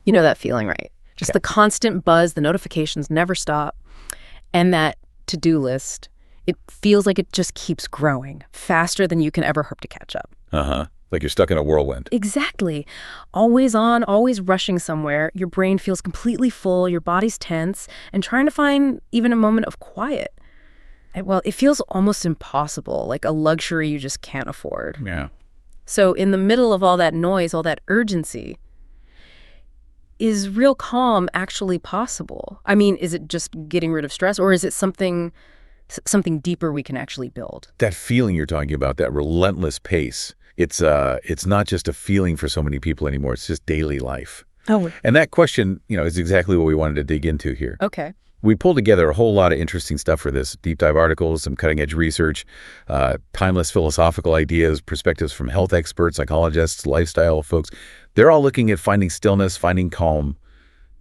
You know that feeling, right? Just the constant buzz, the notifications never stop. And that to-do list, it feels like it just keeps growing faster than you can ever hope to catch up. Like you're stuck in a whirlwind. Exactly. Always on, always rushing somewhere. Your brain feels completely full, your body's tense, and trying to find even a moment of quiet. Well, it feels almost impossible, like a luxury you just can't afford. Yeah. So in the middle of all that noise, all that urgency, is real calm actually possible? I mean, is it just getting rid of stress, or is it something deeper we can actually build? That feeling you're talking about, that relentless pace, it's not just a feeling for so many people anymore. It's just daily life. Oh. And that question, is exactly what we wanted to dig into here. Okay. We pulled together a whole lot of interesting stuff for this. Deep dive articles, some cutting edge research, timeless philosophical ideas, perspectives from health experts, psychologists, lifestyle folks. They're all looking at finding stillness, finding calm,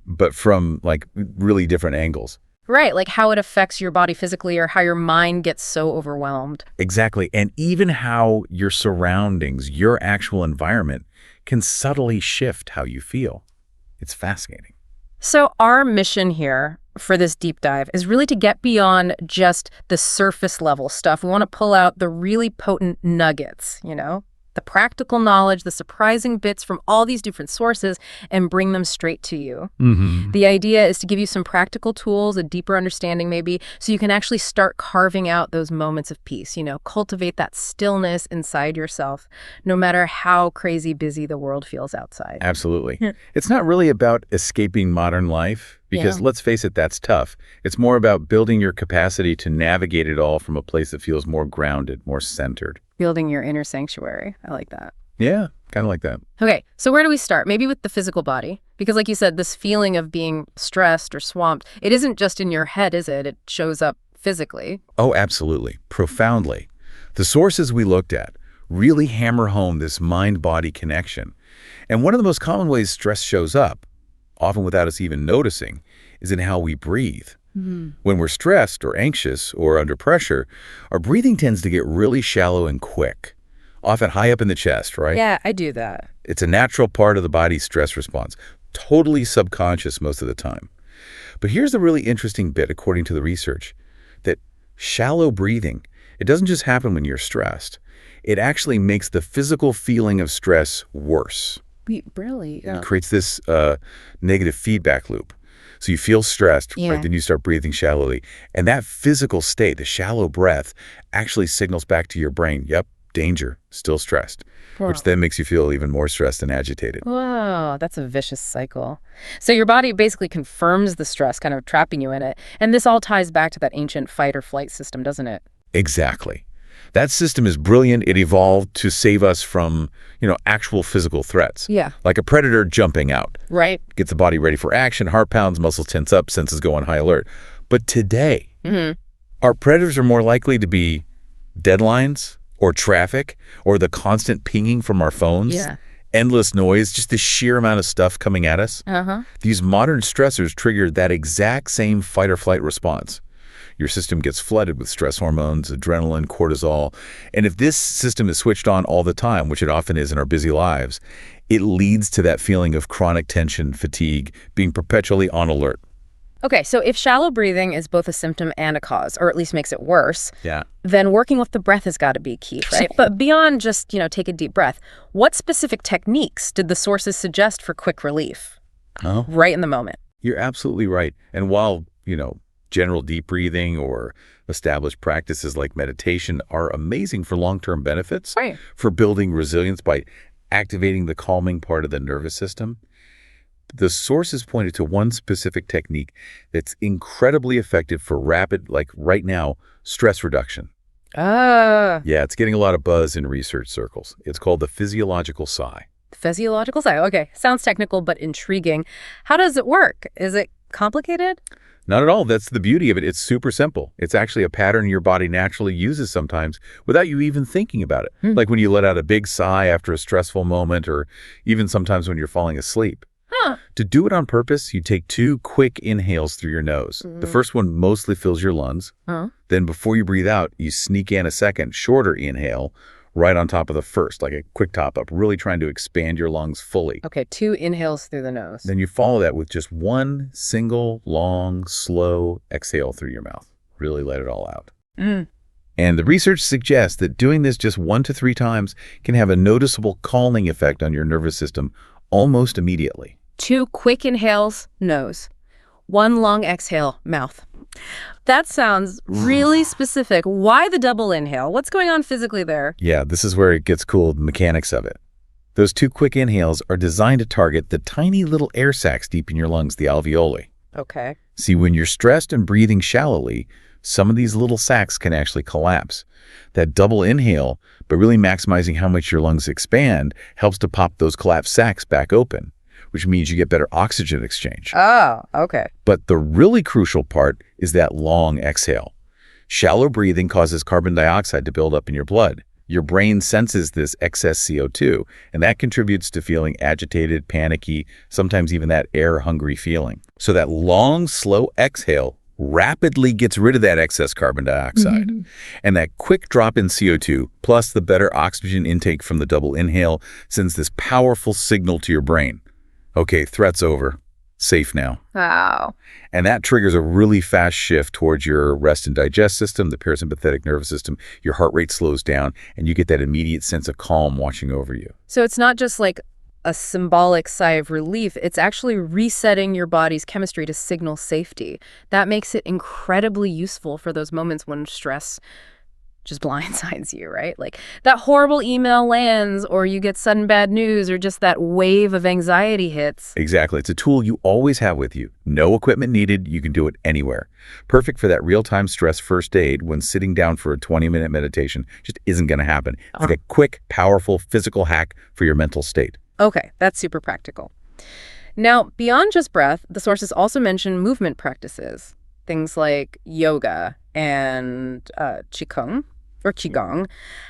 but from like really different angles. Right, like how it affects your body physically or how your mind gets so overwhelmed. Exactly. And even how your surroundings, your actual environment can subtly shift how you feel. It's fascinating. So our mission here for this deep dive is really to get beyond just the surface level stuff. We want to pull out the really potent nuggets, the practical knowledge, the surprising bits from all these different sources, and bring them straight to you. Mm-hmm. The idea is to give you some practical tools, a deeper understanding maybe, so you can actually start carving out those moments of peace, cultivate that stillness inside yourself, no matter how crazy busy the world feels outside. Absolutely. It's not really about escaping modern life, because let's face it, that's tough. It's more about building your capacity to navigate it all from a place that feels more grounded, more centered. Building your inner sanctuary. I like that. Yeah, kind of like that. Okay, so where do we start? Maybe with the physical body. Because like you said, this feeling of being stressed or swamped, it isn't just in your head, is it? It shows up physically. Oh, absolutely. Profoundly. The sources we looked at really hammer home this mind-body connection. And one of the most common ways stress shows up, often without us even noticing, is in how we breathe. Mm-hmm. When we're stressed or anxious or under pressure, our breathing tends to get really shallow and quick, often high up in the chest, right? Yeah, I do that. It's a natural part of the body's stress response, totally subconscious most of the time. But here's the really interesting bit, according to the research, that shallow breathing, it doesn't just happen when you're stressed. It actually makes the physical feeling of stress worse. Really? Yeah. It creates this negative feedback loop. So you feel stressed, right? Then you start breathing shallowly. And that physical state, the shallow breath, actually signals back to your brain, yep, danger, still stressed, which then makes you feel even more stressed and agitated. Whoa, that's a vicious cycle. So your body basically confirms the stress, kind of trapping you in it. And this all ties back to that ancient fight or flight system, doesn't it? Exactly. That system is brilliant. It evolved to save us from, actual physical threats. Yeah. Like a predator jumping out. Right. Gets the body ready for action, heart pounds, muscles tense up, senses go on high alert. But today, our predators are more likely to be deadlines or traffic or the constant pinging from our phones. Yeah. Endless noise, just the sheer amount of stuff coming at us. These modern stressors trigger that exact same fight or flight response. Your system gets flooded with stress hormones, adrenaline, cortisol. And if this system is switched on all the time, which it often is in our busy lives, it leads to that feeling of chronic tension, fatigue, being perpetually on alert. Okay, so if shallow breathing is both a symptom and a cause, or at least makes it worse, yeah, then working with the breath has got to be key, right? But beyond just, take a deep breath, what specific techniques did the sources suggest for quick relief? Right in the moment. You're absolutely right. And while, general deep breathing or established practices like meditation are amazing for long-term benefits, right, for building resilience by activating the calming part of the nervous system, the sources pointed to one specific technique that's incredibly effective for rapid, like right now, stress reduction. Yeah, it's getting a lot of buzz in research circles. It's called the physiological sigh. Physiological sigh. Okay, sounds technical but intriguing. How does it work? Is it complicated? Not at all. That's the beauty of it. It's super simple. It's actually a pattern your body naturally uses sometimes without you even thinking about it. Like when you let out a big sigh after a stressful moment, or even sometimes when you're falling asleep. To do it on purpose, you take 2 quick inhales through your nose. The first one mostly fills your lungs. Then before you breathe out, you sneak in a second, shorter inhale right on top of the first, like a quick top up, really trying to expand your lungs fully. Okay, 2 inhales through the nose. Then you follow that with just one single, long, slow exhale through your mouth. Really let it all out. Mm. And the research suggests that doing this just 1 to 3 times can have a noticeable calming effect on your nervous system almost immediately. 2 quick inhales, nose. 1 long exhale, mouth. That sounds really specific. Why the double inhale? What's going on physically there? Yeah, this is where it gets cool, the mechanics of it. Those 2 quick inhales are designed to target the tiny little air sacs deep in your lungs, the alveoli. Okay. See, when you're stressed and breathing shallowly, some of these little sacs can actually collapse. That double inhale, but really maximizing how much your lungs expand, helps to pop those collapsed sacs back open, which means you get better oxygen exchange. Oh, okay. But the really crucial part is that long exhale. Shallow breathing causes carbon dioxide to build up in your blood. Your brain senses this excess CO2, and that contributes to feeling agitated, panicky, sometimes even that air-hungry feeling. So that long, slow exhale rapidly gets rid of that excess carbon dioxide. And that quick drop in CO2, plus the better oxygen intake from the double inhale, sends this powerful signal to your brain. Okay, threat's over. Safe now. Wow. And that triggers a really fast shift towards your rest and digest system, the parasympathetic nervous system. Your heart rate slows down, and you get that immediate sense of calm watching over you. So it's not just like a symbolic sigh of relief. It's actually resetting your body's chemistry to signal safety. That makes it incredibly useful for those moments when stress just blindsides you, right? Like that horrible email lands, or you get sudden bad news, or just that wave of anxiety hits. Exactly. It's a tool you always have with you. No equipment needed. You can do it anywhere. Perfect for that real-time stress first aid when sitting down for a 20-minute meditation just isn't going to happen. It's like a quick, powerful physical hack for your mental state. Okay, that's super practical. Now, beyond just breath, the sources also mention movement practices, things like yoga and qigong.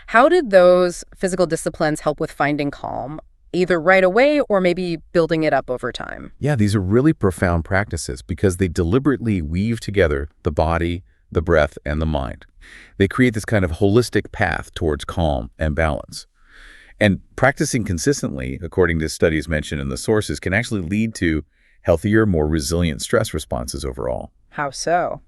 How did those physical disciplines help with finding calm, either right away or maybe building it up over time? Yeah, these are really profound practices because they deliberately weave together the body, the breath, and the mind. They create this kind of holistic path towards calm and balance. And practicing consistently, according to studies mentioned in the sources, can actually lead to healthier, more resilient stress responses overall. How so?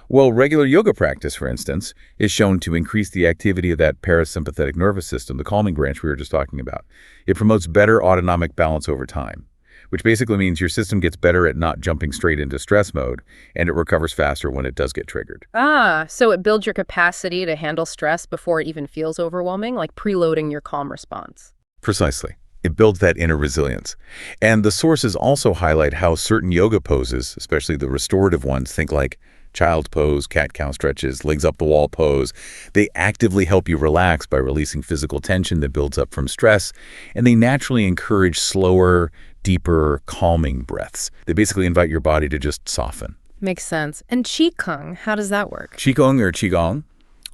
Well, regular yoga practice, for instance, is shown to increase the activity of that parasympathetic nervous system, the calming branch we were just talking about. It promotes better autonomic balance over time, which basically means your system gets better at not jumping straight into stress mode, and it recovers faster when it does get triggered. Ah, so it builds your capacity to handle stress before it even feels overwhelming, like preloading your calm response. Precisely. It builds that inner resilience. And the sources also highlight how certain yoga poses, especially the restorative ones, think like child's pose, cat-cow stretches, legs up the wall pose, they actively help you relax by releasing physical tension that builds up from stress, and they naturally encourage slower, deeper, calming breaths. They basically invite your body to just soften. Makes sense. And Qigong, how does that work? Qigong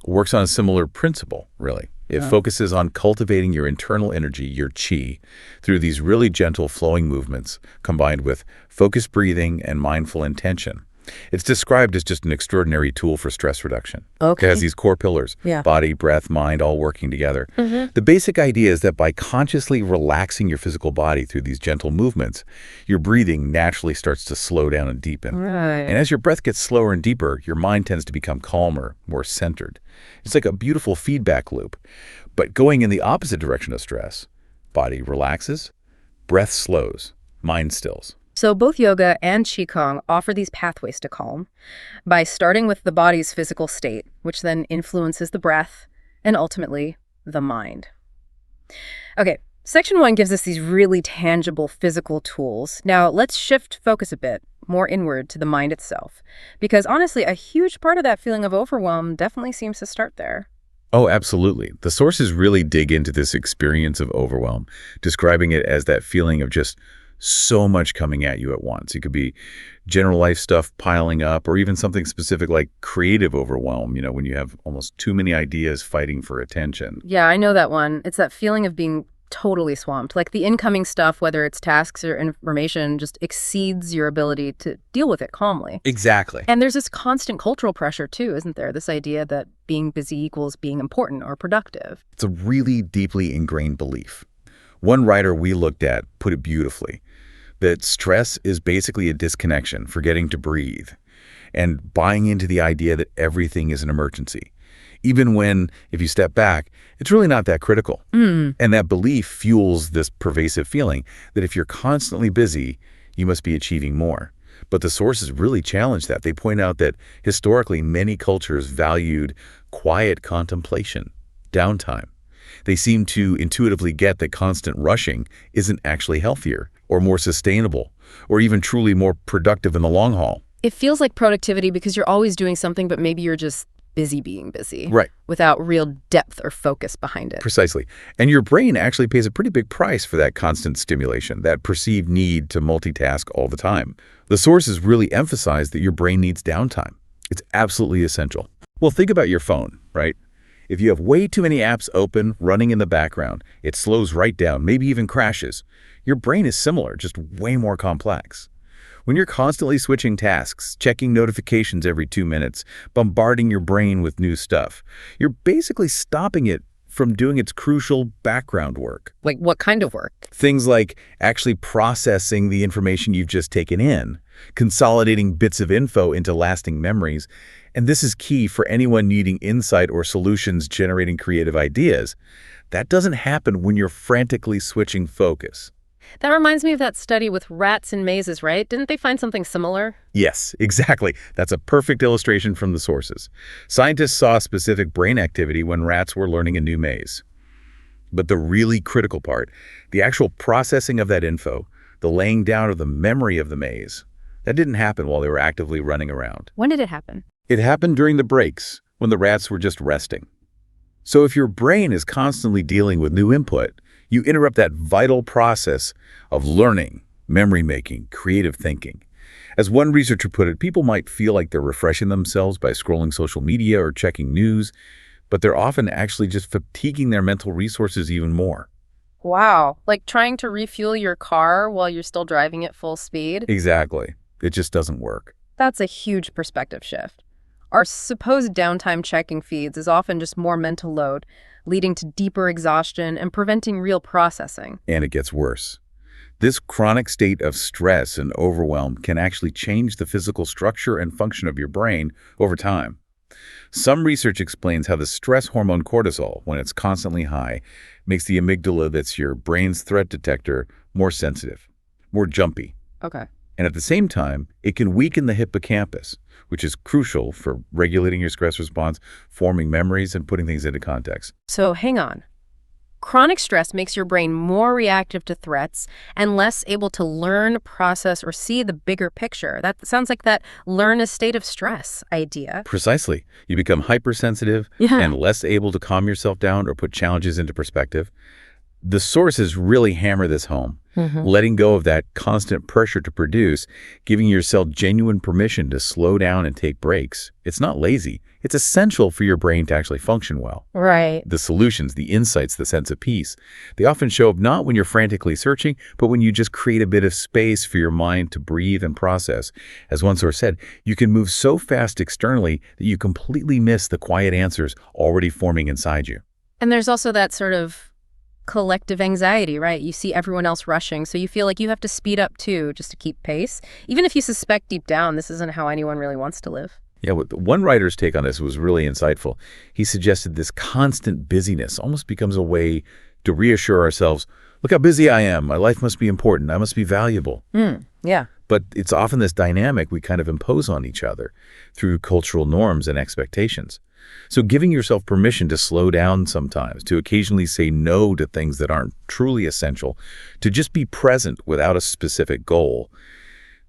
works on a similar principle, really. It focuses on cultivating your internal energy, your qi, through these really gentle flowing movements combined with focused breathing and mindful intention. It's described as just an extraordinary tool for stress reduction. Okay. It has these core pillars, body, breath, mind, all working together. The basic idea is that by consciously relaxing your physical body through these gentle movements, your breathing naturally starts to slow down and deepen. Right. And as your breath gets slower and deeper, your mind tends to become calmer, more centered. It's like a beautiful feedback loop. But going in the opposite direction of stress, body relaxes, breath slows, mind stills. So both yoga and Qigong offer these pathways to calm by starting with the body's physical state, which then influences the breath and ultimately the mind. Okay, section 1 gives us these really tangible physical tools. Now let's shift focus a bit more inward to the mind itself, because honestly, a huge part of that feeling of overwhelm definitely seems to start there. Oh, absolutely. The sources really dig into this experience of overwhelm, describing it as that feeling of just so much coming at you at once. It could be general life stuff piling up, or even something specific like creative overwhelm, when you have almost too many ideas fighting for attention. Yeah, I know that one. It's that feeling of being totally swamped. Like the incoming stuff, whether it's tasks or information, just exceeds your ability to deal with it calmly. Exactly. And there's this constant cultural pressure too, isn't there? This idea that being busy equals being important or productive. It's a really deeply ingrained belief. One writer we looked at put it beautifully, that stress is basically a disconnection, forgetting to breathe, and buying into the idea that everything is an emergency. Even when, if you step back, it's really not that critical. And that belief fuels this pervasive feeling that if you're constantly busy, you must be achieving more. But the sources really challenge that. They point out that historically, many cultures valued quiet contemplation, downtime. They seem to intuitively get that constant rushing isn't actually healthier or more sustainable or even truly more productive in the long haul. It feels like productivity because you're always doing something, but maybe you're just busy being busy. Right. Without real depth or focus behind it. Precisely. And your brain actually pays a pretty big price for that constant stimulation, that perceived need to multitask all the time. The sources really emphasize that your brain needs downtime. It's absolutely essential. Well, think about your phone, right? If you have way too many apps open, running in the background, it slows right down, maybe even crashes. Your brain is similar, just way more complex. When you're constantly switching tasks, checking notifications every 2 minutes, bombarding your brain with new stuff, you're basically stopping it from doing its crucial background work. Like what kind of work? Things like actually processing the information you've just taken in, consolidating bits of info into lasting memories. And this is key for anyone needing insight or solutions generating creative ideas. That doesn't happen when you're frantically switching focus. That reminds me of that study with rats in mazes, right? Didn't they find something similar? Yes, exactly. That's a perfect illustration from the sources. Scientists saw specific brain activity when rats were learning a new maze. But the really critical part, the actual processing of that info, the laying down of the memory of the maze, that didn't happen while they were actively running around. When did it happen? It happened during the breaks, when the rats were just resting. So if your brain is constantly dealing with new input, you interrupt that vital process of learning, memory-making, creative thinking. As one researcher put it, people might feel like they're refreshing themselves by scrolling social media or checking news, but they're often actually just fatiguing their mental resources even more. Wow. Like trying to refuel your car while you're still driving at full speed? Exactly. It just doesn't work. That's a huge perspective shift. Our supposed downtime checking feeds is often just more mental load, leading to deeper exhaustion and preventing real processing. And it gets worse. This chronic state of stress and overwhelm can actually change the physical structure and function of your brain over time. Some research explains how the stress hormone cortisol, when it's constantly high, makes the amygdala, that's your brain's threat detector, more sensitive, more jumpy. Okay. And at the same time, it can weaken the hippocampus, which is crucial for regulating your stress response, forming memories, and putting things into context. So hang on. Chronic stress makes your brain more reactive to threats and less able to learn, process, or see the bigger picture. That sounds like that learn a state of stress idea. Precisely. You become hypersensitive and less able to calm yourself down or put challenges into perspective. The sources really hammer this home, letting go of that constant pressure to produce, giving yourself genuine permission to slow down and take breaks. It's not lazy. It's essential for your brain to actually function well. Right. The solutions, the insights, the sense of peace, they often show up not when you're frantically searching, but when you just create a bit of space for your mind to breathe and process. As one source said, you can move so fast externally that you completely miss the quiet answers already forming inside you. And there's also that sort of collective anxiety, right? You see everyone else rushing, so you feel like you have to speed up too, just to keep pace, even if you suspect deep down this isn't how anyone really wants to live. Yeah, one writer's take on this was really insightful. He suggested this constant busyness almost becomes a way to reassure ourselves, look how busy I am, my life must be important, I must be valuable. Yeah. But it's often this dynamic we kind of impose on each other through cultural norms and expectations. So giving yourself permission to slow down sometimes, to occasionally say no to things that aren't truly essential, to just be present without a specific goal.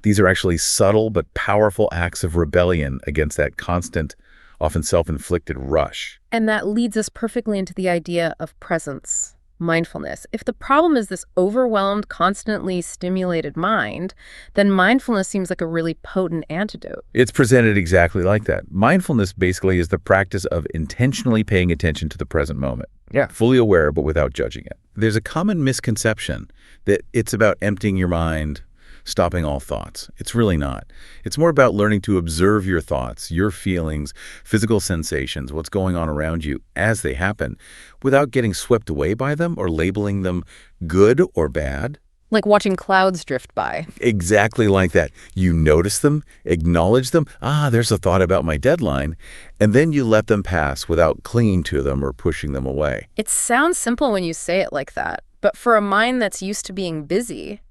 These are actually subtle but powerful acts of rebellion against that constant, often self-inflicted rush. And that leads us perfectly into the idea of presence. mindfulness. If the problem is this overwhelmed, constantly stimulated mind, then mindfulness seems like a really potent antidote. It's presented exactly like that. Mindfulness basically is the practice of intentionally paying attention to the present moment. Yeah. Fully aware, but without judging it. There's a common misconception that it's about emptying your mind, stopping all thoughts. It's really not. It's more about learning to observe your thoughts, your feelings, physical sensations, what's going on around you as they happen, without getting swept away by them or labeling them good or bad. Like watching clouds drift by. Exactly like that. You notice them, acknowledge them. There's a thought about my deadline. And then you let them pass without clinging to them or pushing them away. It sounds simple when you say it like that, but for a mind that's used to being busy,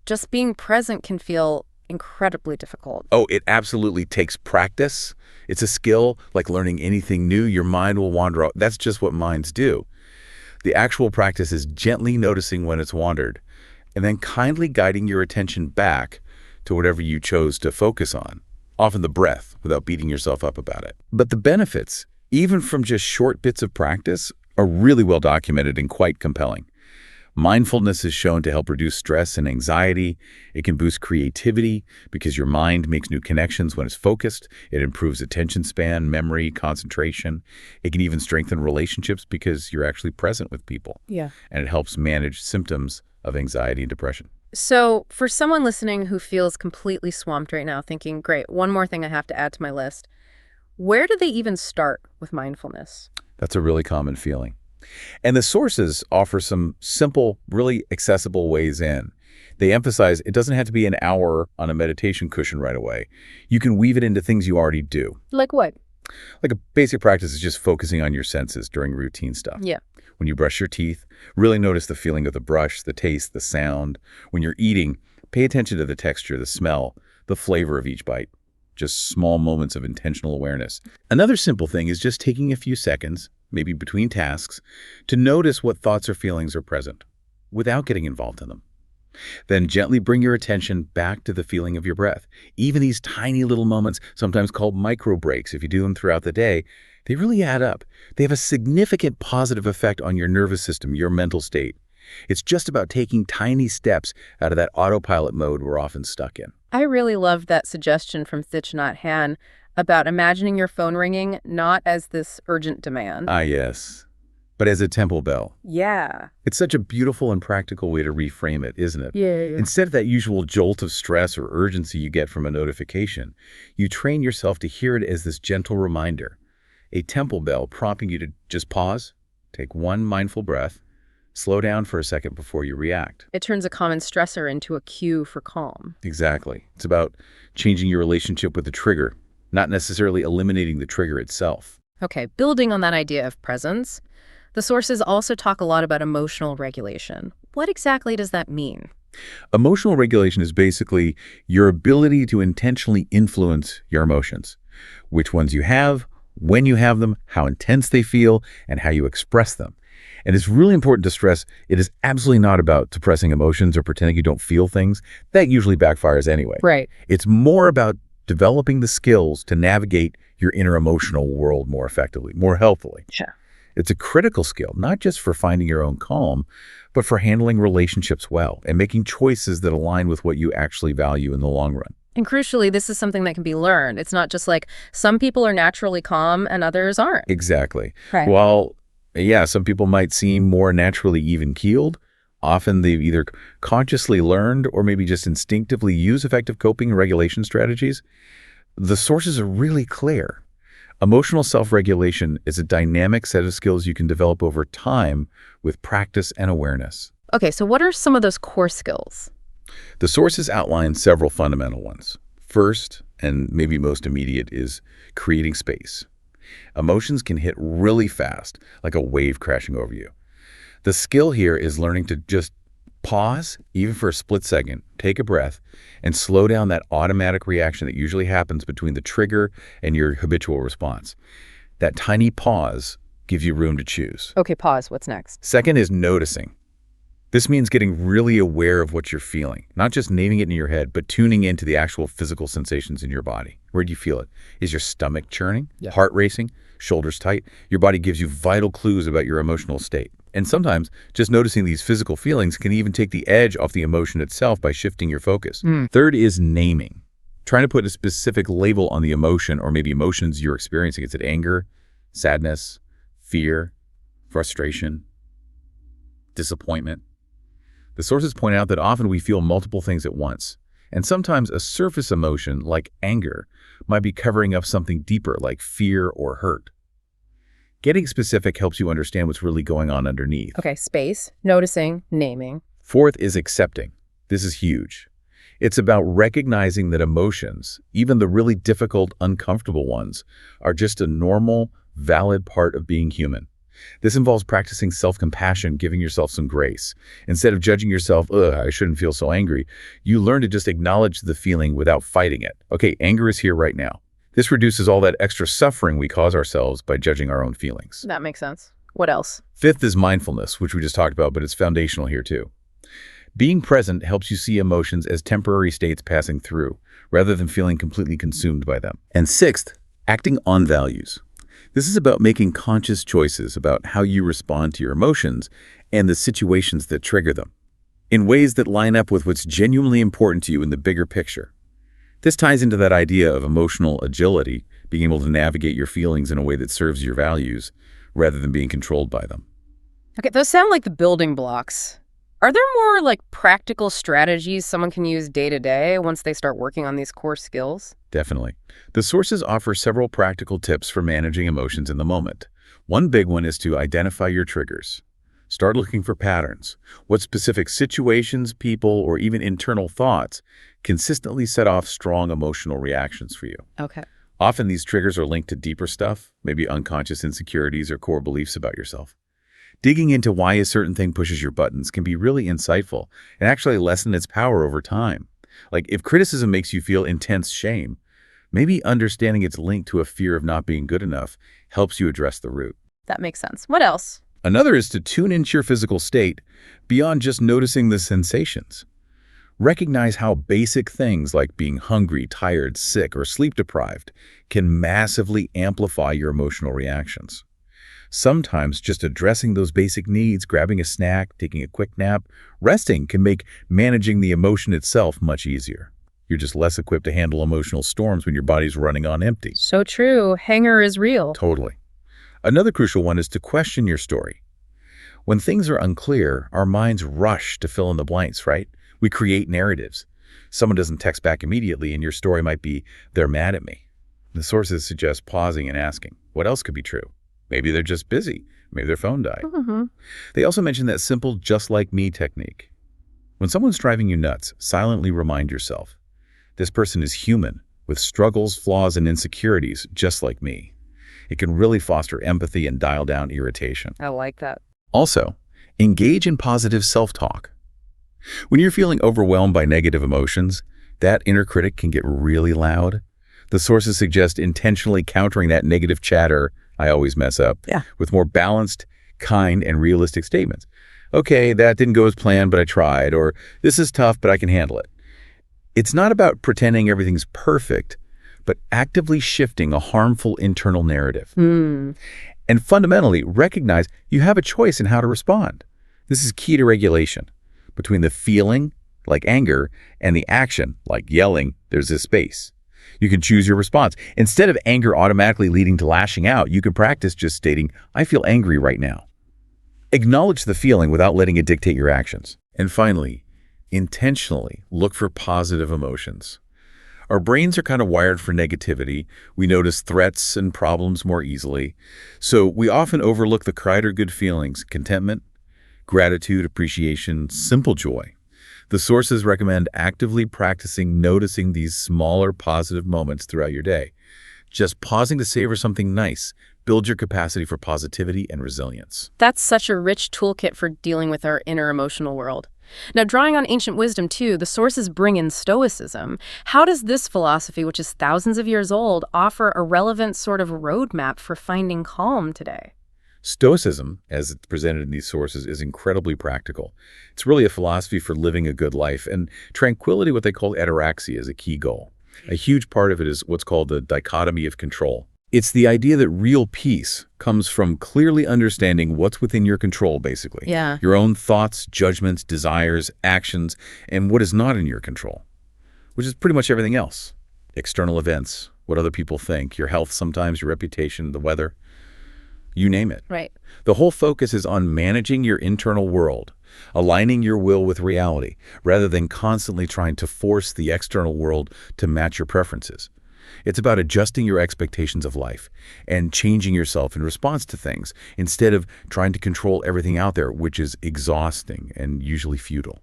just being present can feel incredibly difficult. Oh, it absolutely takes practice. It's a skill like learning anything new. Your mind will wander out. That's just what minds do. The actual practice is gently noticing when it's wandered and then kindly guiding your attention back to whatever you chose to focus on, often the breath, without beating yourself up about it. But the benefits, even from just short bits of practice, are really well documented and quite compelling. Mindfulness is shown to help reduce stress and anxiety. It can boost creativity because your mind makes new connections when it's focused. It improves attention span, memory, concentration. It can even strengthen relationships because you're actually present with people. Yeah. And it helps manage symptoms of anxiety and depression. So for someone listening who feels completely swamped right now, thinking, great, one more thing I have to add to my list, where do they even start with mindfulness? That's a really common feeling. And the sources offer some simple, really accessible ways in. They emphasize it doesn't have to be an hour on a meditation cushion right away. You can weave it into things you already do. Like what? Like a basic practice is just focusing on your senses during routine stuff. Yeah. When you brush your teeth, really notice the feeling of the brush, the taste, the sound. When you're eating, pay attention to the texture, the smell, the flavor of each bite. Just small moments of intentional awareness. Another simple thing is just taking a few seconds, maybe between tasks, to notice what thoughts or feelings are present without getting involved in them. Then gently bring your attention back to the feeling of your breath. Even these tiny little moments, sometimes called micro breaks, if you do them throughout the day, they really add up. They have a significant positive effect on your nervous system, your mental state. It's just about taking tiny steps out of that autopilot mode we're often stuck in. I really loved that suggestion from Thich Nhat Hanh about imagining your phone ringing not as this urgent demand. Yes, but as a temple bell. Yeah. It's such a beautiful and practical way to reframe it, isn't it? Yeah. Instead of that usual jolt of stress or urgency you get from a notification, you train yourself to hear it as this gentle reminder, a temple bell prompting you to just pause, take one mindful breath, slow down for a second before you react. It turns a common stressor into a cue for calm. Exactly. It's about changing your relationship with the trigger, not necessarily eliminating the trigger itself. Okay, building on that idea of presence, the sources also talk a lot about emotional regulation. What exactly does that mean? Emotional regulation is basically your ability to intentionally influence your emotions, which ones you have, when you have them, how intense they feel, and how you express them. And it's really important to stress it is absolutely not about suppressing emotions or pretending you don't feel things. That usually backfires anyway. Right. It's more about developing the skills to navigate your inner emotional world more effectively, more healthily. Sure. It's a critical skill, not just for finding your own calm, but for handling relationships well and making choices that align with what you actually value in the long run. And crucially, this is something that can be learned. It's not just like some people are naturally calm and others aren't. Exactly. Right. While, yeah, some people might seem more naturally even-keeled, often they've either consciously learned or maybe just instinctively use effective coping and regulation strategies. The sources are really clear. Emotional self-regulation is a dynamic set of skills you can develop over time with practice and awareness. Okay, so what are some of those core skills? The sources outline several fundamental ones. First, and maybe most immediate, is creating space. Emotions can hit really fast, like a wave crashing over you. The skill here is learning to just pause, even for a split second, take a breath, and slow down that automatic reaction that usually happens between the trigger and your habitual response. That tiny pause gives you room to choose. Okay, pause. What's next? Second is noticing. This means getting really aware of what you're feeling, not just naming it in your head, but tuning into the actual physical sensations in your body. Where do you feel it? Is your stomach churning? Yeah. Heart racing? shoulders tight, your body gives you vital clues about your emotional state. And sometimes, just noticing these physical feelings can even take the edge off the emotion itself by shifting your focus. Third is naming. Trying to put a specific label on the emotion or maybe emotions you're experiencing. Is it anger, sadness, fear, frustration, disappointment? The sources point out that often we feel multiple things at once, and sometimes a surface emotion, like anger, might be covering up something deeper, like fear or hurt. Getting specific helps you understand what's really going on underneath. Okay, space, noticing, naming. Fourth is accepting. This is huge. It's about recognizing that emotions, even the really difficult, uncomfortable ones, are just a normal, valid part of being human. This involves practicing self-compassion, giving yourself some grace. Instead of judging yourself, ugh, I shouldn't feel so angry, you learn to just acknowledge the feeling without fighting it. Okay, anger is here right now. This reduces all that extra suffering we cause ourselves by judging our own feelings. That makes sense. What else? Fifth is mindfulness, which we just talked about, but it's foundational here too. Being present helps you see emotions as temporary states passing through, rather than feeling completely consumed by them. And sixth, acting on values. This is about making conscious choices about how you respond to your emotions and the situations that trigger them, in ways that line up with what's genuinely important to you in the bigger picture. This ties into that idea of emotional agility, being able to navigate your feelings in a way that serves your values, rather than being controlled by them. Okay, those sound like the building blocks. Are there more like practical strategies someone can use day to day once they start working on these core skills? Definitely. The sources offer several practical tips for managing emotions in the moment. One big one is to identify your triggers. Start looking for patterns. What specific situations, people, or even internal thoughts consistently set off strong emotional reactions for you. Okay. Often these triggers are linked to deeper stuff, maybe unconscious insecurities or core beliefs about yourself. Digging into why a certain thing pushes your buttons can be really insightful and actually lessen its power over time. Like if criticism makes you feel intense shame, maybe understanding its link to a fear of not being good enough helps you address the root. That makes sense. What else? Another is to tune into your physical state beyond just noticing the sensations. Recognize how basic things like being hungry, tired, sick, or sleep-deprived can massively amplify your emotional reactions. Sometimes just addressing those basic needs, grabbing a snack, taking a quick nap, resting can make managing the emotion itself much easier. You're just less equipped to handle emotional storms when your body's running on empty. So true. Hanger is real. Totally. Another crucial one is to question your story. When things are unclear, our minds rush to fill in the blanks, right? We create narratives. Someone doesn't text back immediately, and your story might be, they're mad at me. The sources suggest pausing and asking, what else could be true? Maybe they're just busy. Maybe their phone died. They also mention that simple just like me technique. When someone's driving you nuts, silently remind yourself, this person is human with struggles, flaws, and insecurities just like me. It can really foster empathy and dial down irritation. I like that. Also, engage in positive self-talk. When you're feeling overwhelmed by negative emotions, that inner critic can get really loud. The sources suggest intentionally countering that negative chatter, I always mess up, with more balanced, kind, and realistic statements. Okay, that didn't go as planned, but I tried, or this is tough, but I can handle it. It's not about pretending everything's perfect, but actively shifting a harmful internal narrative. And fundamentally, recognize you have a choice in how to respond. This is key to regulation. Between the feeling, like anger, and the action, like yelling, there's a space. You can choose your response. Instead of anger automatically leading to lashing out, you can practice just stating, I feel angry right now. Acknowledge the feeling without letting it dictate your actions. And finally, intentionally look for positive emotions. Our brains are kind of wired for negativity. We notice threats and problems more easily. So we often overlook the quieter good feelings, contentment, gratitude, appreciation, simple joy. The sources recommend actively practicing noticing these smaller positive moments throughout your day. Just pausing to savor something nice builds your capacity for positivity and resilience. That's such a rich toolkit for dealing with our inner emotional world. Now, drawing on ancient wisdom, too, the sources bring in Stoicism. How does this philosophy, which is thousands of years old, offer a relevant sort of roadmap for finding calm today? Stoicism, as it's presented in these sources, is incredibly practical. It's really a philosophy for living a good life, and tranquility, what they call ataraxia, is a key goal. A huge part of it is what's called the dichotomy of control. It's the idea that real peace comes from clearly understanding what's within your control, basically. Yeah. Your own thoughts, judgments, desires, actions, and what is not in your control, which is pretty much everything else. External events, what other people think, your health sometimes, your reputation, the weather, you name it. Right. The whole focus is on managing your internal world, aligning your will with reality, rather than constantly trying to force the external world to match your preferences. It's about adjusting your expectations of life and changing yourself in response to things instead of trying to control everything out there, which is exhausting and usually futile.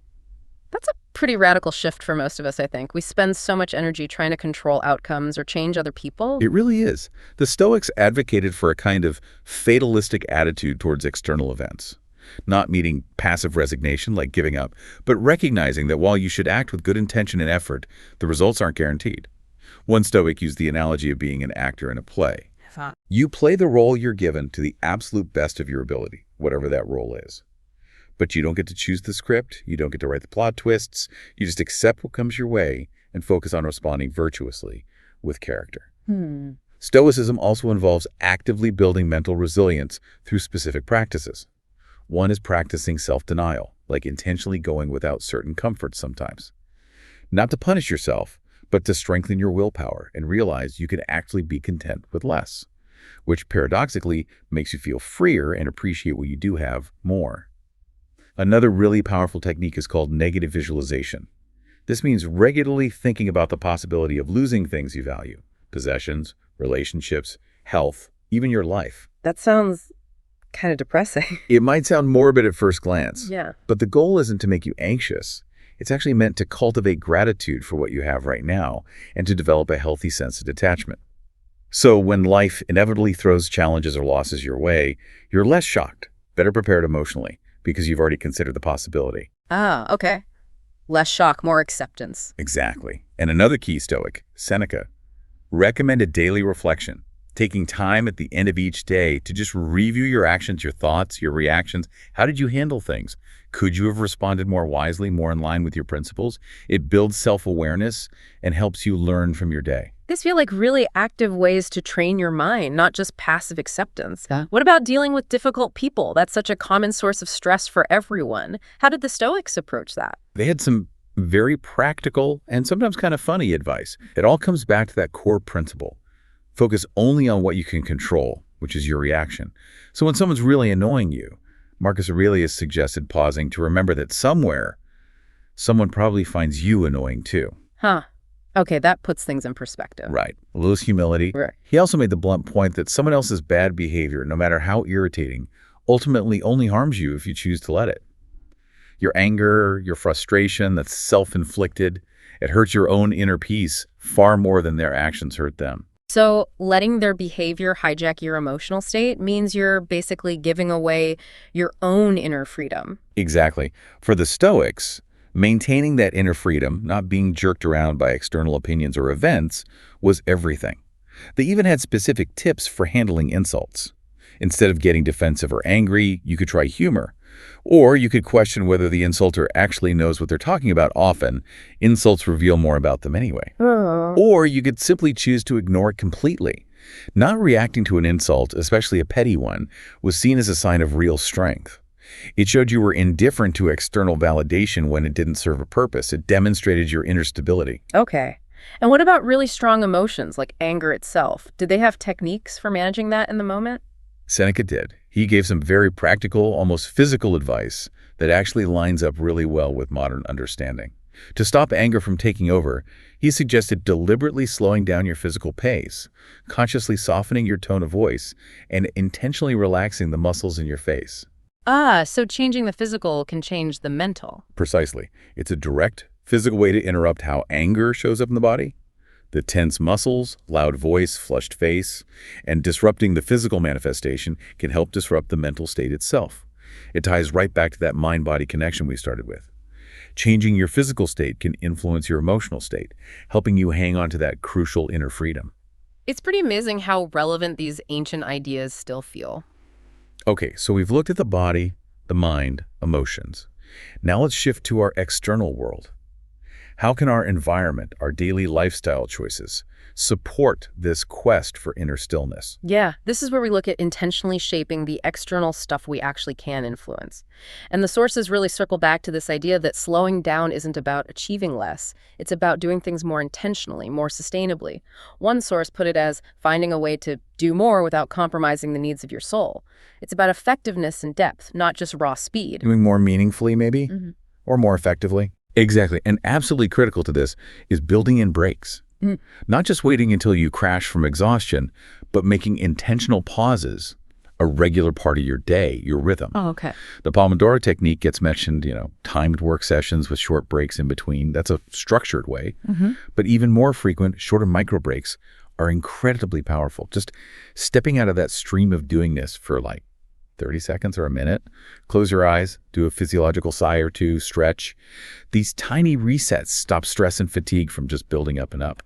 That's a pretty radical shift for most of us, I think. We spend so much energy trying to control outcomes or change other people. It really is. The Stoics advocated for a kind of fatalistic attitude towards external events, not meaning passive resignation like giving up, but recognizing that while you should act with good intention and effort, the results aren't guaranteed. One Stoic used the analogy of being an actor in a play. You play the role you're given to the absolute best of your ability, whatever that role is. But you don't get to choose the script, you don't get to write the plot twists, you just accept what comes your way and focus on responding virtuously with character. Stoicism also involves actively building mental resilience through specific practices. One is practicing self-denial, like intentionally going without certain comforts sometimes. Not to punish yourself, but to strengthen your willpower and realize you can actually be content with less, which paradoxically makes you feel freer and appreciate what you do have more. Another really powerful technique is called negative visualization. This means regularly thinking about the possibility of losing things you value, possessions, relationships, health, even your life. That sounds kind of depressing. It might sound morbid at first glance, Yeah. but the goal isn't to make you anxious. It's actually meant to cultivate gratitude for what you have right now and to develop a healthy sense of detachment. So when life inevitably throws challenges or losses your way, you're less shocked, better prepared emotionally, because you've already considered the possibility. Ah, okay. Less shock, more acceptance. Exactly. And another key Stoic, Seneca, recommended daily reflection, taking time at the end of each day to just review your actions, your thoughts, your reactions. How did you handle things? Could you have responded more wisely, more in line with your principles? It builds self-awareness and helps you learn from your day. These feel like really active ways to train your mind, not just passive acceptance. Yeah. What about dealing with difficult people? That's such a common source of stress for everyone. How did the Stoics approach that? They had some very practical and sometimes kind of funny advice. It all comes back to that core principle. Focus only on what you can control, which is your reaction. So when someone's really annoying you, Marcus Aurelius suggested pausing to remember that somewhere, someone probably finds you annoying too. Huh. Okay, that puts things in perspective. Right. A little humility. Right. He also made the blunt point that someone else's bad behavior, no matter how irritating, ultimately only harms you if you choose to let it. Your anger, your frustration that's self-inflicted, it hurts your own inner peace far more than their actions hurt them. So letting their behavior hijack your emotional state means you're basically giving away your own inner freedom. Exactly. For the Stoics, maintaining that inner freedom, not being jerked around by external opinions or events, was everything. They even had specific tips for handling insults. Instead of getting defensive or angry, you could try humor. Or you could question whether the insulter actually knows what they're talking about. Often, insults reveal more about them anyway. Or you could simply choose to ignore it completely. Not reacting to an insult, especially a petty one, was seen as a sign of real strength. It showed you were indifferent to external validation when it didn't serve a purpose. It demonstrated your inner stability. Okay. And what about really strong emotions like anger itself? Did they have techniques for managing that in the moment? Seneca did. He gave some very practical, almost physical advice that actually lines up really well with modern understanding. To stop anger from taking over, he suggested deliberately slowing down your physical pace, consciously softening your tone of voice, and intentionally relaxing the muscles in your face. Ah, so changing the physical can change the mental. Precisely. It's a direct, physical way to interrupt how anger shows up in the body. The tense muscles, loud voice, flushed face, and disrupting the physical manifestation can help disrupt the mental state itself. It ties right back to that mind-body connection we started with. Changing your physical state can influence your emotional state, helping you hang on to that crucial inner freedom. It's pretty amazing how relevant these ancient ideas still feel. Okay, so we've looked at the body, the mind, emotions. Now let's shift to our external world. How can our environment, our daily lifestyle choices, support this quest for inner stillness? Yeah, this is where we look at intentionally shaping the external stuff we actually can influence. And the sources really circle back to this idea that slowing down isn't about achieving less. It's about doing things more intentionally, more sustainably. One source put it as finding a way to do more without compromising the needs of your soul. It's about effectiveness and depth, not just raw speed. Doing more meaningfully, maybe? Mhm. Or more effectively? Exactly. And absolutely critical to this is building in breaks. Mm. Not just waiting until you crash from exhaustion, but making intentional pauses a regular part of your day, your rhythm. Oh, okay. The Pomodoro technique gets mentioned, timed work sessions with short breaks in between. That's a structured way. Mm-hmm. But even more frequent, shorter micro breaks are incredibly powerful. Just stepping out of that stream of doingness for like 30 seconds or a minute, close your eyes, do a physiological sigh or two, stretch. These tiny resets stop stress and fatigue from just building up and up.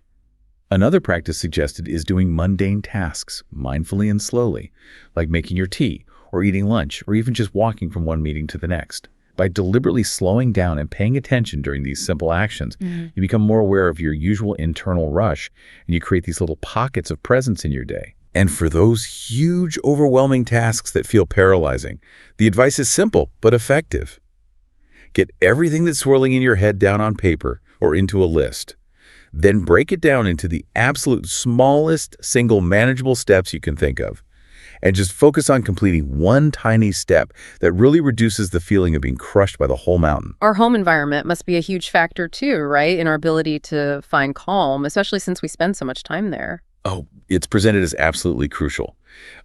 Another practice suggested is doing mundane tasks mindfully and slowly, like making your tea or eating lunch or even just walking from one meeting to the next. By deliberately slowing down and paying attention during these simple actions, you become more aware of your usual internal rush and you create these little pockets of presence in your day. And for those huge, overwhelming tasks that feel paralyzing, the advice is simple but effective. Get everything that's swirling in your head down on paper or into a list. Then break it down into the absolute smallest single manageable steps you can think of. And just focus on completing one tiny step that really reduces the feeling of being crushed by the whole mountain. Our home environment must be a huge factor too, right? In our ability to find calm, especially since we spend so much time there. Oh, it's presented as absolutely crucial.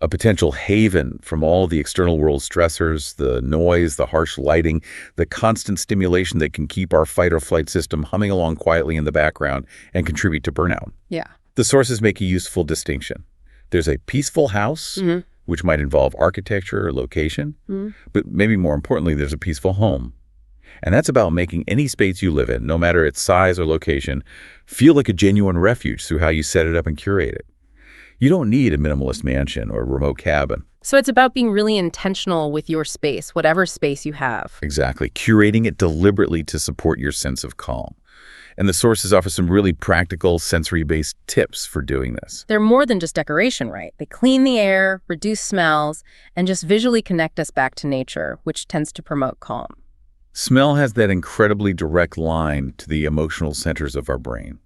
A potential haven from all the external world stressors, the noise, the harsh lighting, the constant stimulation that can keep our fight or flight system humming along quietly in the background and contribute to burnout. Yeah. The sources make a useful distinction. There's a peaceful house, which might involve architecture or location, but maybe more importantly, there's a peaceful home. And that's about making any space you live in, no matter its size or location, feel like a genuine refuge through how you set it up and curate it. You don't need a minimalist mansion or a remote cabin. So it's about being really intentional with your space, whatever space you have. Exactly. Curating it deliberately to support your sense of calm. And the sources offer some really practical, sensory-based tips for doing this. They're more than just decoration, right? They clean the air, reduce smells, and just visually connect us back to nature, which tends to promote calm. Smell has that incredibly direct line to the emotional centers of our brain.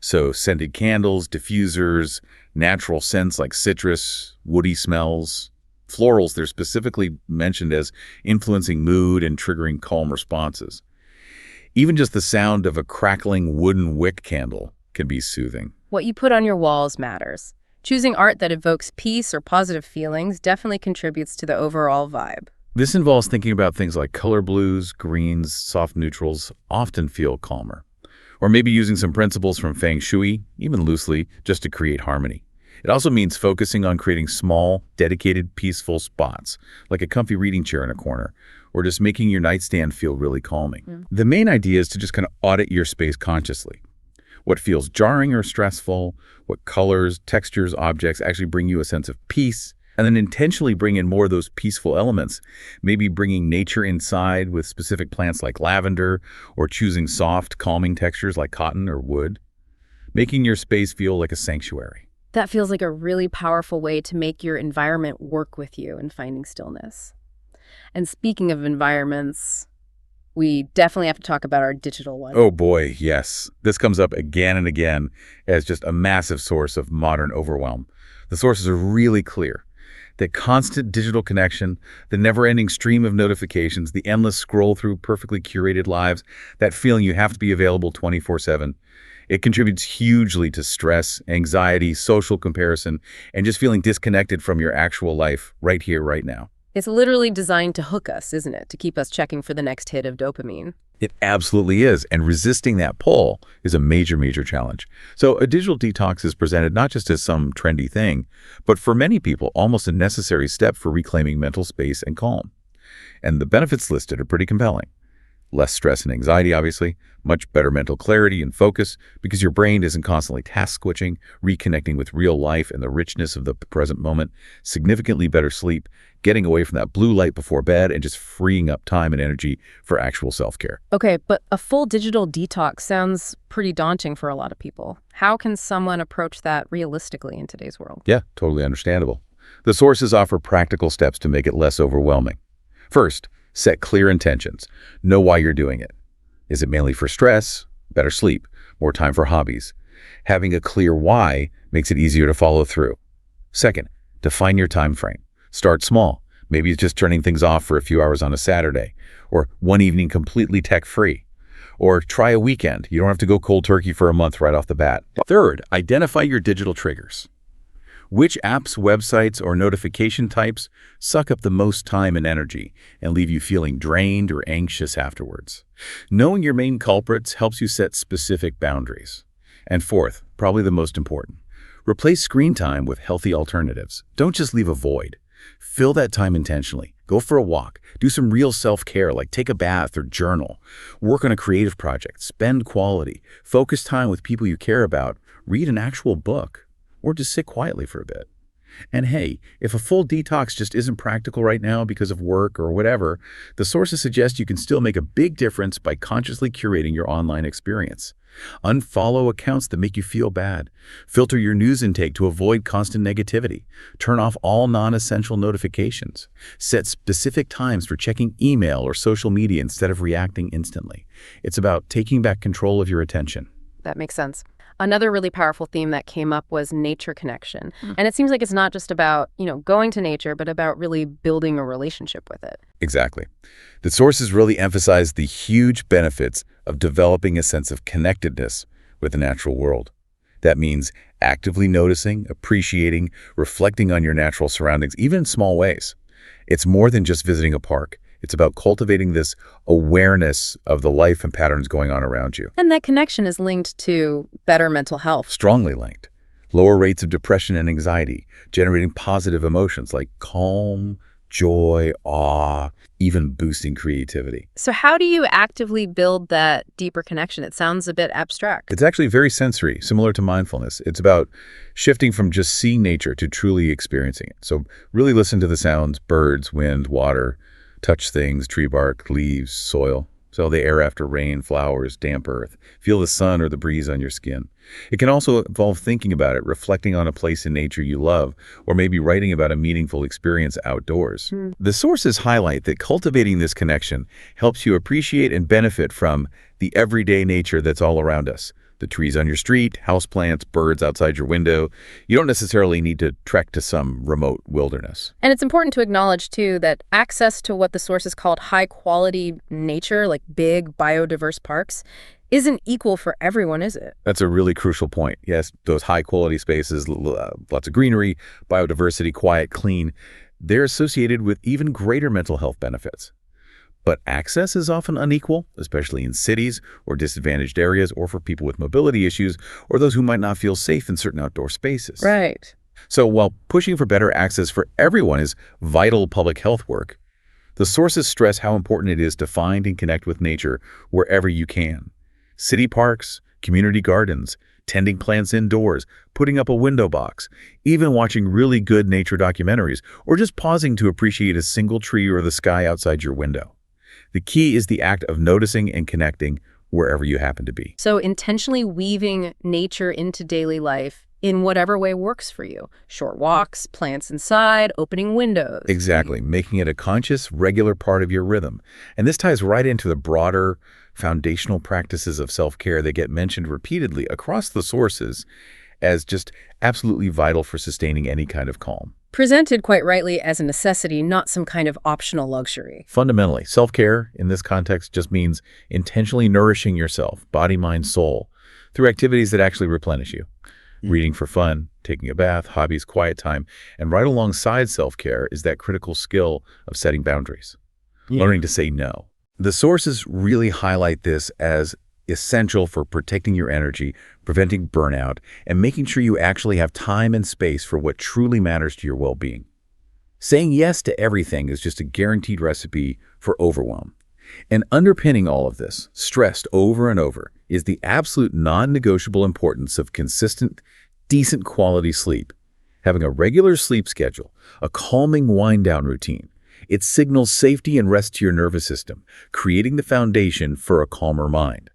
So scented candles, diffusers, natural scents like citrus, woody smells, florals, they're specifically mentioned as influencing mood and triggering calm responses. Even just the sound of a crackling wooden wick candle can be soothing. What you put on your walls matters. Choosing art that evokes peace or positive feelings definitely contributes to the overall vibe. This involves thinking about things like color blues, greens, soft neutrals often feel calmer. Or maybe using some principles from Feng Shui, even loosely, just to create harmony. It also means focusing on creating small, dedicated, peaceful spots, like a comfy reading chair in a corner, or just making your nightstand feel really calming. The main idea is to just kind of audit your space consciously. What feels jarring or stressful, what colors, textures, objects actually bring you a sense of peace, and then intentionally bring in more of those peaceful elements, maybe bringing nature inside with specific plants like lavender, or choosing soft, calming textures like cotton or wood, making your space feel like a sanctuary. That feels like a really powerful way to make your environment work with you in finding stillness. And speaking of environments, we definitely have to talk about our digital one. Oh boy, yes. This comes up again and again as just a massive source of modern overwhelm. The sources are really clear. That constant digital connection, the never-ending stream of notifications, the endless scroll through perfectly curated lives, that feeling you have to be available 24/7, it contributes hugely to stress, anxiety, social comparison, and just feeling disconnected from your actual life right here, right now. It's literally designed to hook us, isn't it? To keep us checking for the next hit of dopamine. It absolutely is, and resisting that pull is a major, major challenge. So a digital detox is presented not just as some trendy thing, but for many people, almost a necessary step for reclaiming mental space and calm. And the benefits listed are pretty compelling. Less stress and anxiety, obviously, much better mental clarity and focus because your brain isn't constantly task-switching, reconnecting with real life and the richness of the present moment, significantly better sleep, getting away from that blue light before bed, and just freeing up time and energy for actual self-care. Okay, but a full digital detox sounds pretty daunting for a lot of people. How can someone approach that realistically in today's world? Yeah, totally understandable. The sources offer practical steps to make it less overwhelming. First, set clear intentions. Know why you're doing it. Is it mainly for stress, better sleep, more time for hobbies? Having a clear why makes it easier to follow through. Second, define your time frame. Start small. Maybe it's just turning things off for a few hours on a Saturday, or one evening completely tech-free. Or try a weekend. You don't have to go cold turkey for a month right off the bat. Third, identify your digital triggers. Which apps, websites, or notification types suck up the most time and energy and leave you feeling drained or anxious afterwards? Knowing your main culprits helps you set specific boundaries. And fourth, probably the most important, replace screen time with healthy alternatives. Don't just leave a void. Fill that time intentionally. Go for a walk. Do some real self-care, like take a bath or journal. Work on a creative project. Spend quality. Focus time with people you care about. Read an actual book. Or just sit quietly for a bit. And hey, if a full detox just isn't practical right now because of work or whatever, the sources suggest you can still make a big difference by consciously curating your online experience. Unfollow accounts that make you feel bad. Filter your news intake to avoid constant negativity. Turn off all non-essential notifications. Set specific times for checking email or social media instead of reacting instantly. It's about taking back control of your attention. That makes sense. Another really powerful theme that came up was nature connection. And it seems like it's not just about, going to nature, but about really building a relationship with it. Exactly. The sources really emphasize the huge benefits of developing a sense of connectedness with the natural world. That means actively noticing, appreciating, reflecting on your natural surroundings, even in small ways. It's more than just visiting a park. It's about cultivating this awareness of the life and patterns going on around you. And that connection is linked to better mental health. Strongly linked. Lower rates of depression and anxiety, generating positive emotions like calm, joy, awe, even boosting creativity. So how do you actively build that deeper connection? It sounds a bit abstract. It's actually very sensory, similar to mindfulness. It's about shifting from just seeing nature to truly experiencing it. So really listen to the sounds, birds, wind, water, touch things, tree bark, leaves, soil. So the air after rain, flowers, damp earth. Feel the sun or the breeze on your skin. It can also involve thinking about it, reflecting on a place in nature you love, or maybe writing about a meaningful experience outdoors. The sources highlight that cultivating this connection helps you appreciate and benefit from the everyday nature that's all around us. The trees on your street, houseplants, birds outside your window. You don't necessarily need to trek to some remote wilderness. And it's important to acknowledge, too, that access to what the sources called high-quality nature, like big biodiverse parks, isn't equal for everyone, is it? That's a really crucial point. Yes, those high-quality spaces, lots of greenery, biodiversity, quiet, clean, they're associated with even greater mental health benefits. But access is often unequal, especially in cities or disadvantaged areas, or for people with mobility issues, or those who might not feel safe in certain outdoor spaces. Right. So while pushing for better access for everyone is vital public health work, the sources stress how important it is to find and connect with nature wherever you can. City parks, community gardens, tending plants indoors, putting up a window box, even watching really good nature documentaries, or just pausing to appreciate a single tree or the sky outside your window. The key is the act of noticing and connecting wherever you happen to be. So intentionally weaving nature into daily life in whatever way works for you. Short walks, plants inside, opening windows. Exactly, making it a conscious, regular part of your rhythm. And this ties right into the broader foundational practices of self-care that get mentioned repeatedly across the sources as just absolutely vital for sustaining any kind of calm. Presented quite rightly as a necessity, not some kind of optional luxury. Fundamentally, self-care in this context just means intentionally nourishing yourself, body, mind, soul, through activities that actually replenish you. Reading for fun, taking a bath, hobbies, quiet time, and right alongside self-care is that critical skill of setting boundaries, learning to say no. The sources really highlight this as essential for protecting your energy, preventing burnout, and making sure you actually have time and space for what truly matters to your well-being. Saying yes to everything is just a guaranteed recipe for overwhelm. And underpinning all of this, stressed over and over, is the absolute non-negotiable importance of consistent, decent quality sleep. Having a regular sleep schedule, a calming wind-down routine, it signals safety and rest to your nervous system, creating the foundation for a calmer mind.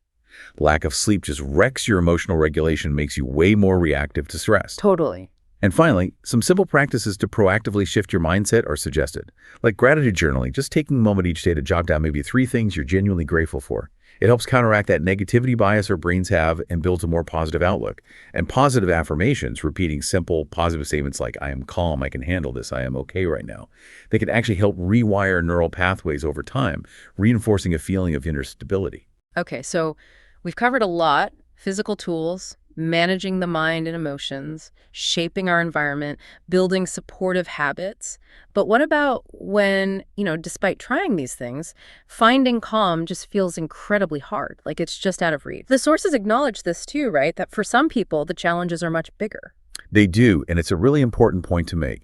Lack of sleep just wrecks your emotional regulation, makes you way more reactive to stress. Totally. And finally, some simple practices to proactively shift your mindset are suggested, like gratitude journaling, just taking a moment each day to jot down maybe 3 things you're genuinely grateful for. It helps counteract that negativity bias our brains have and builds a more positive outlook. And positive affirmations, repeating simple, positive statements like, I am calm, I can handle this, I am okay right now. They can actually help rewire neural pathways over time, reinforcing a feeling of inner stability. Okay, so we've covered a lot: physical tools, managing the mind and emotions, shaping our environment, building supportive habits. But what about when, despite trying these things, finding calm just feels incredibly hard, like it's just out of reach? The sources acknowledge this too, right? That for some people, the challenges are much bigger. They do, and it's a really important point to make.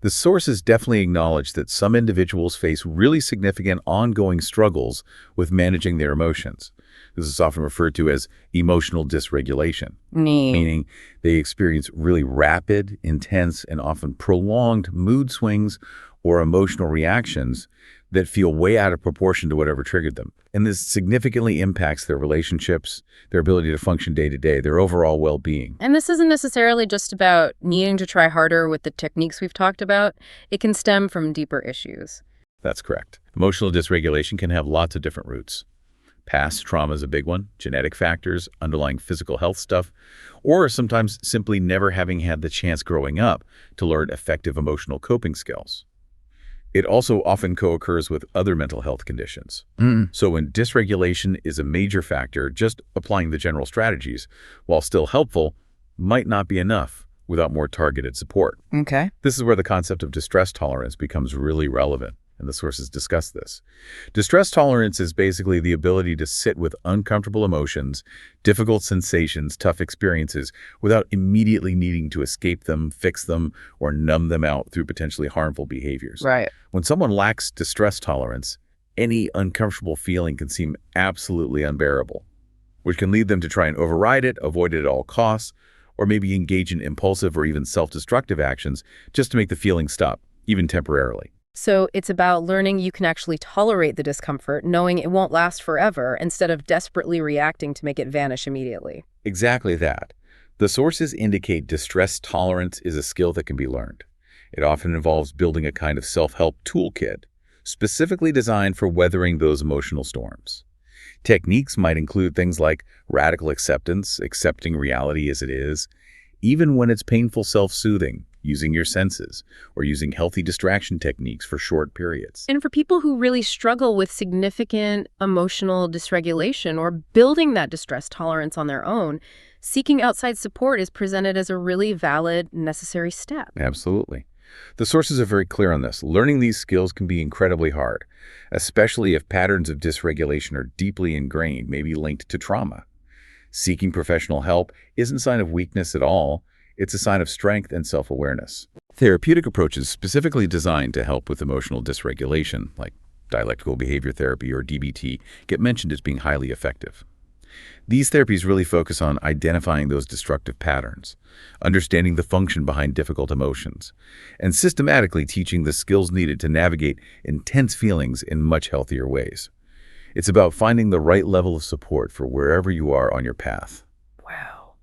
The sources definitely acknowledge that some individuals face really significant ongoing struggles with managing their emotions. This is often referred to as emotional dysregulation, meaning they experience really rapid, intense, and often prolonged mood swings or emotional reactions that feel way out of proportion to whatever triggered them. And this significantly impacts their relationships, their ability to function day to day, their overall well-being. And this isn't necessarily just about needing to try harder with the techniques we've talked about. It can stem from deeper issues. That's correct. Emotional dysregulation can have lots of different roots. Past trauma is a big one, genetic factors, underlying physical health stuff, or sometimes simply never having had the chance growing up to learn effective emotional coping skills. It also often co-occurs with other mental health conditions. So when dysregulation is a major factor, just applying the general strategies, while still helpful, might not be enough without more targeted support. Okay. This is where the concept of distress tolerance becomes really relevant, and the sources discuss this. Distress tolerance is basically the ability to sit with uncomfortable emotions, difficult sensations, tough experiences, without immediately needing to escape them, fix them, or numb them out through potentially harmful behaviors. Right. When someone lacks distress tolerance, any uncomfortable feeling can seem absolutely unbearable, which can lead them to try and override it, avoid it at all costs, or maybe engage in impulsive or even self-destructive actions just to make the feeling stop, even temporarily. So it's about learning you can actually tolerate the discomfort, knowing it won't last forever, instead of desperately reacting to make it vanish immediately. Exactly that. The sources indicate distress tolerance is a skill that can be learned. It often involves building a kind of self-help toolkit, specifically designed for weathering those emotional storms. Techniques might include things like radical acceptance, accepting reality as it is, even when it's painful self-soothing, using your senses, or using healthy distraction techniques for short periods. And for people who really struggle with significant emotional dysregulation or building that distress tolerance on their own, seeking outside support is presented as a really valid, necessary step. Absolutely. The sources are very clear on this. Learning these skills can be incredibly hard, especially if patterns of dysregulation are deeply ingrained, maybe linked to trauma. Seeking professional help isn't a sign of weakness at all. It's a sign of strength and self-awareness. Therapeutic approaches specifically designed to help with emotional dysregulation, like dialectical behavior therapy or DBT, get mentioned as being highly effective. These therapies really focus on identifying those destructive patterns, understanding the function behind difficult emotions, and systematically teaching the skills needed to navigate intense feelings in much healthier ways. It's about finding the right level of support for wherever you are on your path. Wow.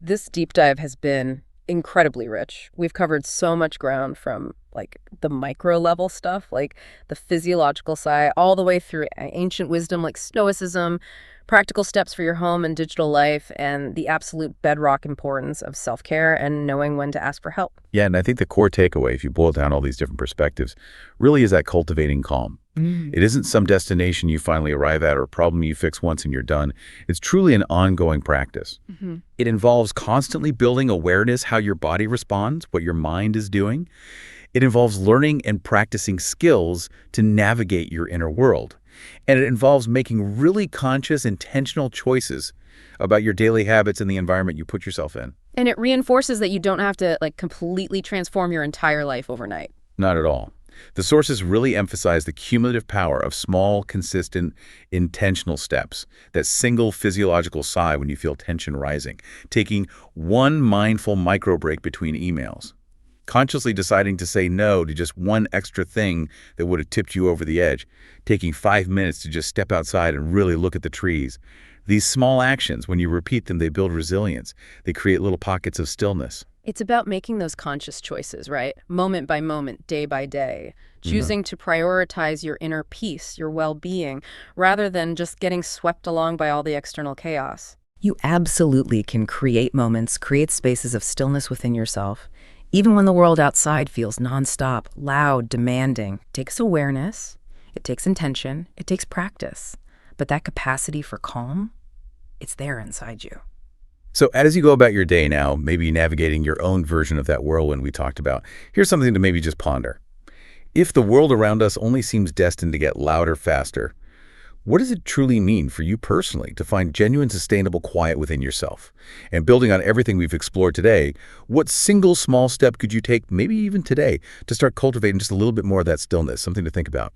This deep dive has been incredibly rich. We've covered so much ground, from the micro level stuff, like the physiological side, all the way through ancient wisdom like Stoicism, practical steps for your home and digital life, and the absolute bedrock importance of self-care and knowing when to ask for help. Yeah, and I think the core takeaway, if you boil down all these different perspectives, really is that cultivating calm. It isn't some destination you finally arrive at or a problem you fix once and you're done. It's truly an ongoing practice. It involves constantly building awareness how your body responds, what your mind is doing. It involves learning and practicing skills to navigate your inner world. And it involves making really conscious, intentional choices about your daily habits and the environment you put yourself in. And it reinforces that you don't have to completely transform your entire life overnight. Not at all. The sources really emphasize the cumulative power of small, consistent, intentional steps, that single physiological sigh when you feel tension rising, taking one mindful micro break between emails, consciously deciding to say no to just one extra thing that would have tipped you over the edge, taking 5 minutes to just step outside and really look at the trees. These small actions, when you repeat them, they build resilience. They create little pockets of stillness. It's about making those conscious choices, right? Moment by moment, day by day, choosing to prioritize your inner peace, your well-being, rather than just getting swept along by all the external chaos. You absolutely can create moments, create spaces of stillness within yourself, even when the world outside feels nonstop, loud, demanding. It takes awareness, it takes intention, it takes practice. But that capacity for calm, it's there inside you. So as you go about your day now, maybe navigating your own version of that whirlwind we talked about, here's something to maybe just ponder. If the world around us only seems destined to get louder faster, what does it truly mean for you personally to find genuine, sustainable quiet within yourself? And building on everything we've explored today, what single small step could you take, maybe even today, to start cultivating just a little bit more of that stillness? Something to think about.